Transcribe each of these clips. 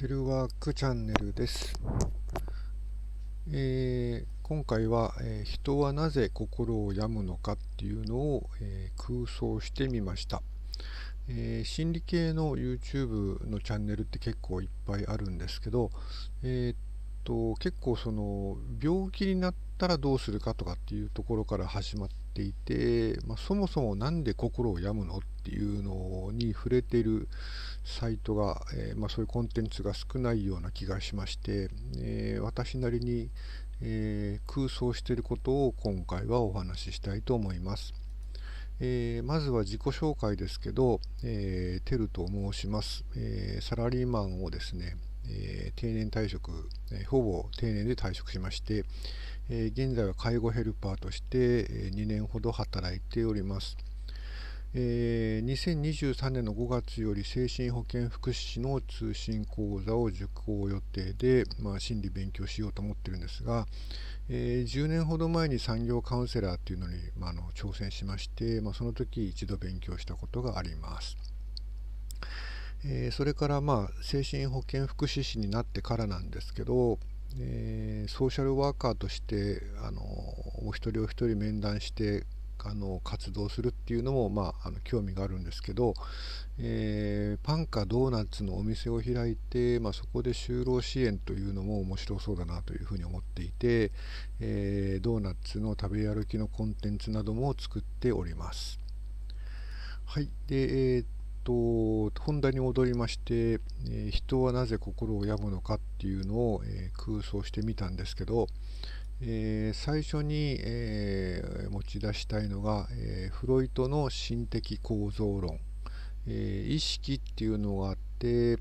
テルワークチャンネルです。今回は、人はなぜ心を病むのかっていうのを、空想してみました。心理系の YouTube のチャンネルって結構いっぱいあるんですけど、結構その病気になったらどうするかとかっていうところから始まっていて、そもそもなんで心を病むのっていうのに触れているサイトが、そういうコンテンツが少ないような気がしまして、私なりに、空想していることを今回はお話ししたいと思います。まずは自己紹介ですけど、テルと申します。サラリーマンをですね、定年退職、ほぼ定年で退職しまして、現在は介護ヘルパーとして、2年ほど働いております。2023年の5月より精神保健福祉士の通信講座を受講予定で、心理勉強しようと思ってるんですが、10年ほど前に産業カウンセラーというのに、挑戦しまして、その時一度勉強したことがあります。それから精神保健福祉士になってからなんですけど、ソーシャルワーカーとしてお一人お一人面談して活動するっていうのも、興味があるんですけど、パンかドーナツのお店を開いて、そこで就労支援というのも面白そうだなというふうに思っていて、ドーナツの食べ歩きのコンテンツなども作っております。はい。で、本題に戻りまして、人はなぜ心を病むのかっていうのを、空想してみたんですけど、最初に、持ち出したいのが、フロイトの心的構造論。意識っていうのがあって、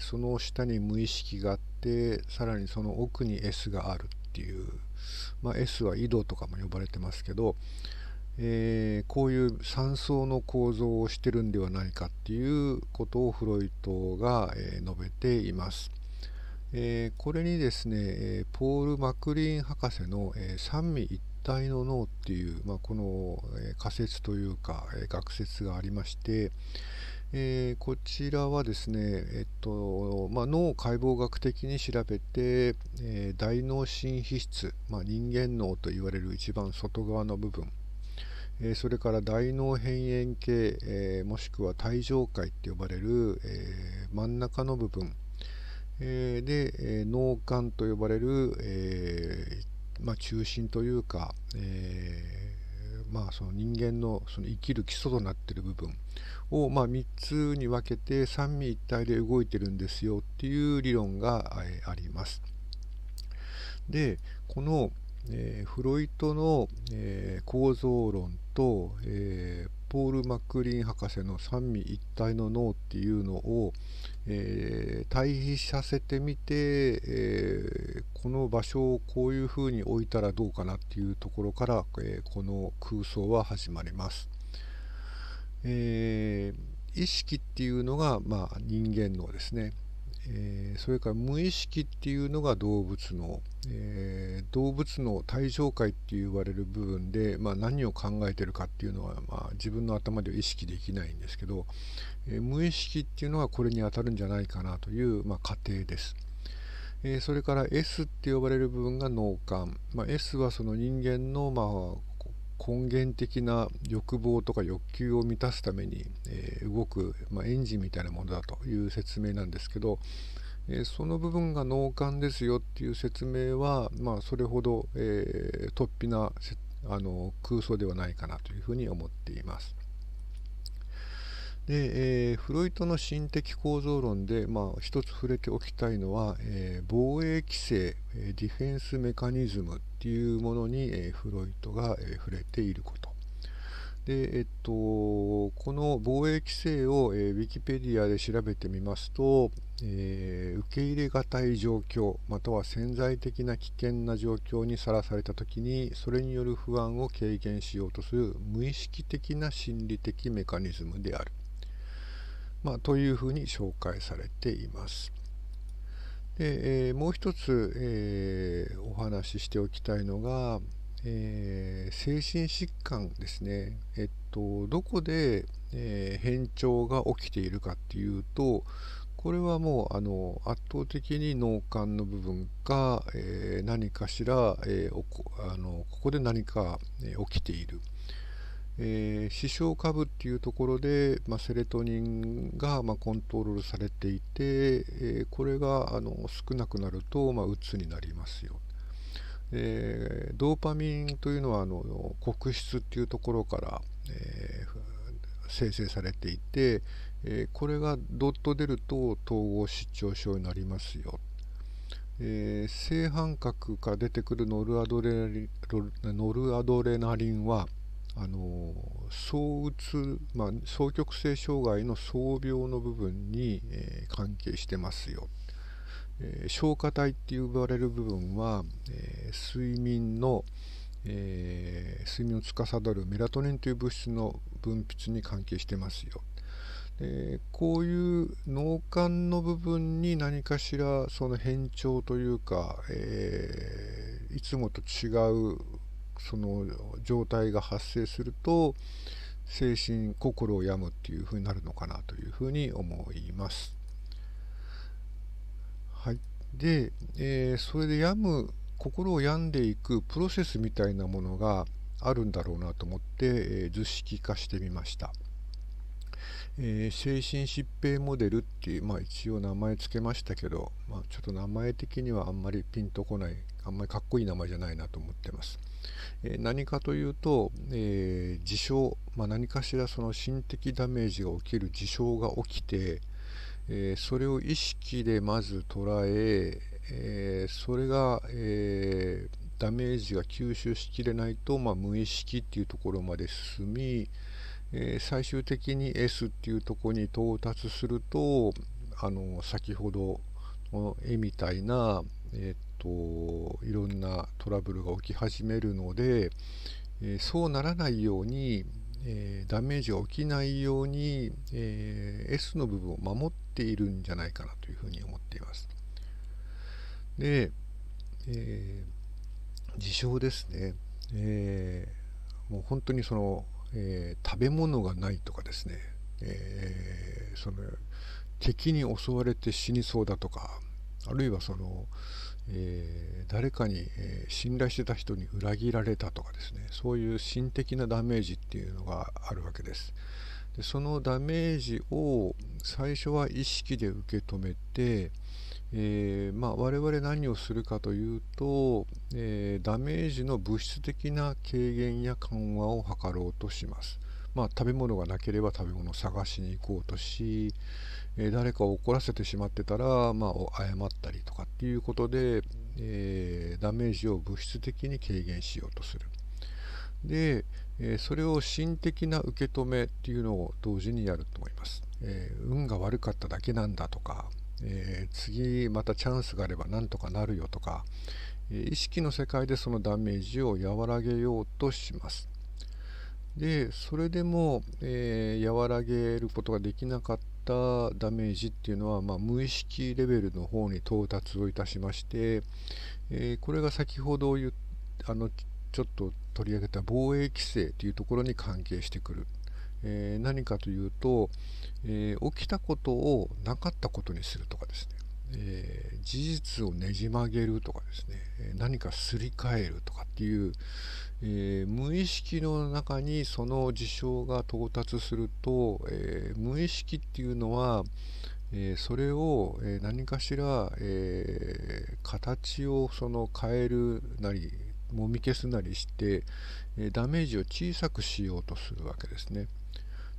その下に無意識があって、さらにその奥に S があるっていう、S は緯度とかも呼ばれてますけど、こういう三層の構造をしてるんではないかっていうことをフロイトが、述べています。これにですね、ポール・マクリーン博士の、三位一体の脳っていう、この、仮説というか、学説がありまして、こちらはですね、脳を解剖学的に調べて、大脳新皮質、人間脳と言われる一番外側の部分、それから大脳辺縁系、もしくは体上界って呼ばれる、真ん中の部分、で、脳幹と呼ばれる、中心というか、その人間のその生きる基礎となっている部分を、3つに分けて三位一体で動いてるんですよっていう理論が、あります。で、この、フロイトの、構造論と、ポール・マックリーン博士の三位一体の脳っていうのを、対比させてみて、この場所をこういうふうに置いたらどうかなっていうところから、この空想は始まります。意識っていうのが、人間脳ですね。それから無意識っていうのが動物脳、動物の体上界って言われる部分で、何を考えてるかっていうのは、自分の頭では意識できないんですけど、無意識っていうのはこれに当たるんじゃないかなという、仮定です。それから S って呼ばれる部分が脳幹、S はその人間の、根源的な欲望とか欲求を満たすために、動く、エンジンみたいなものだという説明なんですけど、その部分が脳幹ですよっていう説明は、それほど、突飛な空想ではないかなというふうに思っています。で、フロイトの心的構造論で、一つ触れておきたいのは、防衛規制、ディフェンスメカニズムっていうものに、フロイトが、触れていること。で、この防衛規制を、ウィキペディアで調べてみますと、受け入れがたい状況、または潜在的な危険な状況にさらされたときに、それによる不安を軽減しようとする無意識的な心理的メカニズムである。というふうに紹介されています。で、もう一つ、お話ししておきたいのが、精神疾患ですね。どこで、変調が起きているかっていうと、これはもう圧倒的に脳幹の部分が、何かしら、ここで何か、起きている。視床下部っていうところで、セレトニンが、コントロールされていて、これが少なくなると、うつになりますよ。ドーパミンというのは黒質っていうところから、生成されていて、これがどっと出ると統合失調症になりますよ。正反覚から出てくるノルアドレナリンは躁うつ、双極性障害の躁病の部分に、関係してますよ。消化体って呼ばれる部分は、睡眠を司るメラトニンという物質の分泌に関係してますよ。こういう脳幹の部分に何かしらその変調というか、いつもと違うその状態が発生すると心を病むっていうふうになるのかなというふうに思います。はい。で、それで心を病んでいくプロセスみたいなものがあるんだろうなと思って、図式化してみました。精神疾病モデルっていう、一応名前つけましたけど、ちょっと名前的にはあんまりピンとこない、あんまりかっこいい名前じゃないなと思ってます。何かというと、事象、何かしらその心的ダメージが起きる事象が起きて、それを意識でまず捉え、それが、ダメージが吸収しきれないと、無意識っていうところまで進み、最終的に S っていうところに到達すると先ほどの絵みたいな、いろんなトラブルが起き始めるので、そうならないように、ダメージが起きないように、S の部分を守っているんじゃないかなというふうに思っています。で、事象ですね、もう本当にその食べ物がないとかですね、その敵に襲われて死にそうだとか、あるいは誰かに、信頼してた人に裏切られたとかですね、そういう心的なダメージっていうのがあるわけです。でそのダメージを最初は意識で受け止めて、我々何をするかというと、ダメージの物質的な軽減や緩和を図ろうとします。食べ物がなければ食べ物を探しに行こうとし、誰かを怒らせてしまってたら、謝ったりとかっていうことで、ダメージを物質的に軽減しようとする。で、それを心的な受け止めっていうのを同時にやると思います。運が悪かっただけなんだとか、次またチャンスがあればなんとかなるよとか、意識の世界でそのダメージを和らげようとします。でそれでも、和らげることができなかったダメージっていうのは、無意識レベルの方に到達をいたしまして、これが先ほどちょっと取り上げた防衛規制というところに関係してくる。何かというと、起きたことをなかったことにするとかですね、事実をねじ曲げるとかですね、何かすり替えるとかっていう、無意識の中にその事象が到達すると、無意識っていうのは、それを、何かしら、形を変えるなりもみ消すなりして、ダメージを小さくしようとするわけですね。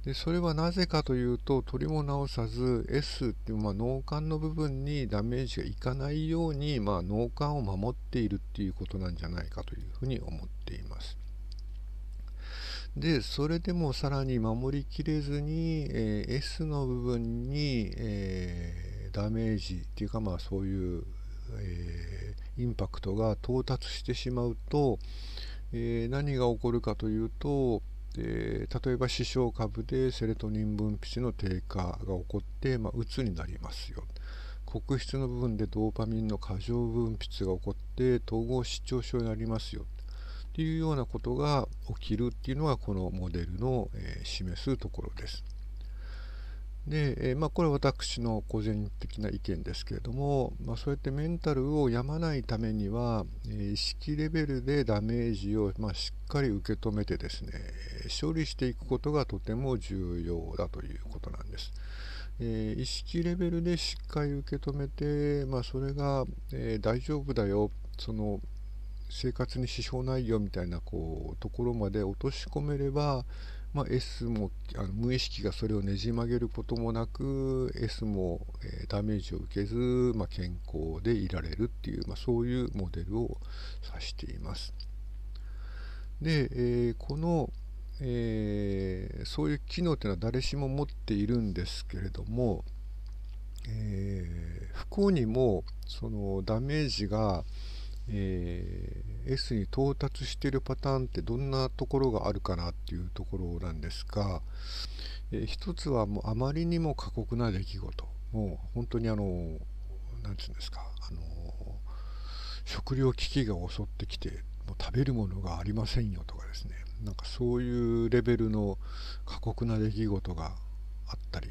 でそれはなぜかというと、取りも直さず S っていう、脳幹の部分にダメージがいかないように、脳幹を守っているっていうことなんじゃないかというふうに思っています。でそれでもさらに守りきれずに、S の部分に、ダメージっていうか、そういう、インパクトが到達してしまうと、何が起こるかというと、例えば視床下部でセロトニン分泌の低下が起こって、うつになりますよ。黒質の部分でドーパミンの過剰分泌が起こって統合失調症になりますよっていうようなことが起きるっていうのがこのモデルの、示すところです。で、これは私の個人的な意見ですけれども、そうやってメンタルを病まないためには、意識レベルでダメージを、しっかり受け止めてですね、処理していくことがとても重要だということなんです。意識レベルでしっかり受け止めて、それが、大丈夫だよ、その生活に支障ないよみたいなところまで落とし込めれば、S も無意識がそれをねじ曲げることもなく S も、ダメージを受けず、健康でいられるっていう、そういうモデルを指しています。で、この、そういう機能というのは誰しも持っているんですけれども、不幸にもそのダメージがS に到達しているパターンってどんなところがあるかなっていうところなんですが、一つはもうあまりにも過酷な出来事、もう本当になんていうんですか、食糧危機が襲ってきてもう食べるものがありませんよとかですね、なんかそういうレベルの過酷な出来事があったり、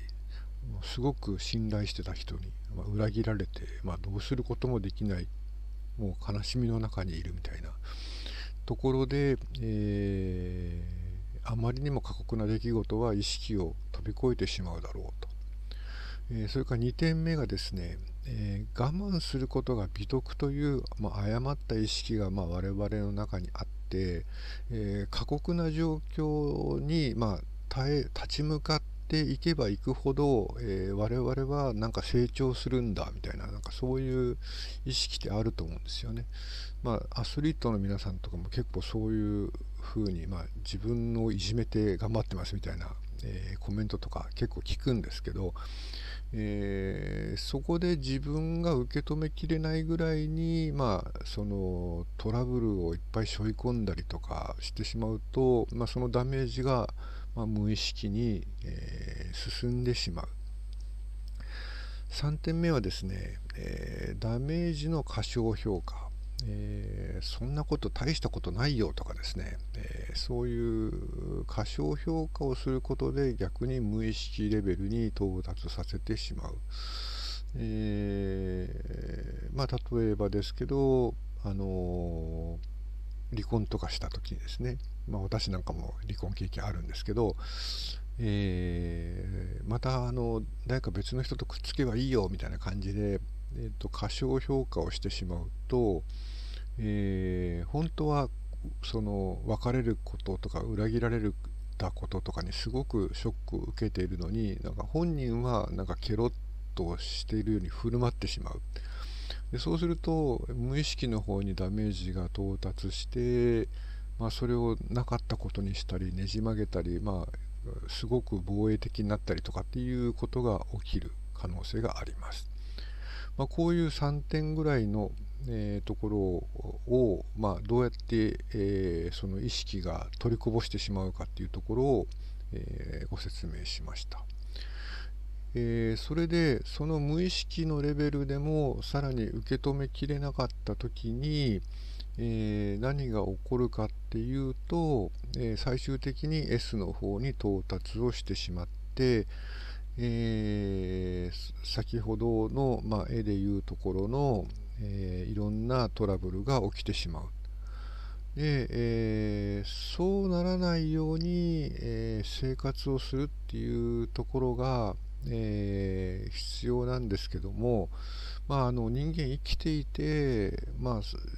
もうすごく信頼してた人に、裏切られて、どうすることもできない、もう悲しみの中にいるみたいなところで、あまりにも過酷な出来事は意識を飛び越えてしまうだろうと。それから2点目がですね、我慢することが美徳という、誤った意識が我々の中にあって、過酷な状況に、立ち向かっていけばいくほど、我々はなんか成長するんだみたいな、なんかそういう意識ってあると思うんですよね。アスリートの皆さんとかも結構そういう風に、自分をいじめて頑張ってますみたいな、コメントとか結構聞くんですけど、そこで自分が受け止めきれないぐらいに、そのトラブルをいっぱい背負い込んだりとかしてしまうと、そのダメージが、無意識に、進んでしまう。3点目はですね、ダメージの過小評価、そんなこと大したことないよとかですね、そういう過小評価をすることで逆に無意識レベルに到達させてしまう。例えばですけど、離婚とかした時にですね、私なんかも離婚経験あるんですけど、また誰か別の人とくっつけばいいよみたいな感じで、過小評価をしてしまうと、本当はその別れることとか裏切られたこととかにすごくショックを受けているのに、なんか本人はなんかケロッとしているように振る舞ってしまう。でそうすると無意識の方にダメージが到達して、それをなかったことにしたりねじ曲げたり、すごく防衛的になったりとかっていうことが起きる可能性があります。こういう3点ぐらいの、ところを、どうやって、その意識が取りこぼしてしまうかっていうところを、ご説明しました。それでその無意識のレベルでもさらに受け止めきれなかった時に、何が起こるかっていうと、最終的に S の方に到達をしてしまって、先ほどの、絵でいうところの、いろんなトラブルが起きてしまう。で、そうならないように、生活をするっていうところが、必要なんですけども、人間生きていて、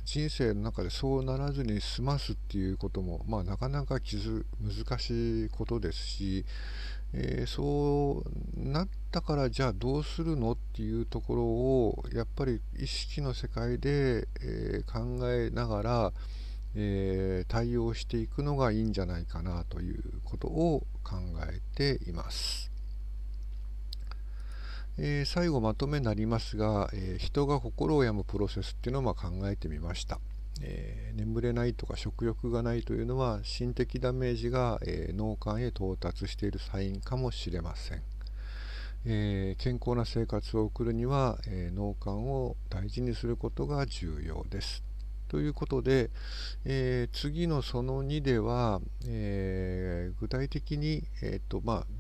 人生の中でそうならずに済ますっていうことも、なかなか難しいことですし、そうなったからじゃあどうするのっていうところをやっぱり意識の世界で、考えながら、対応していくのがいいんじゃないかなということを考えています。最後まとめになりますが、人が心を病むプロセスっていうのを考えてみました。眠れないとか食欲がないというのは心的ダメージが、脳幹へ到達しているサインかもしれません。健康な生活を送るには、脳幹を大事にすることが重要です。ということで、次のその2では、具体的に、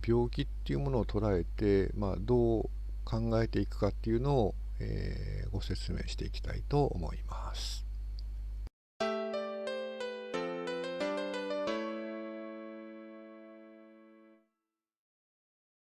病気っていうものを捉えて、どう考えていくかっていうのを、ご説明していきたいと思います。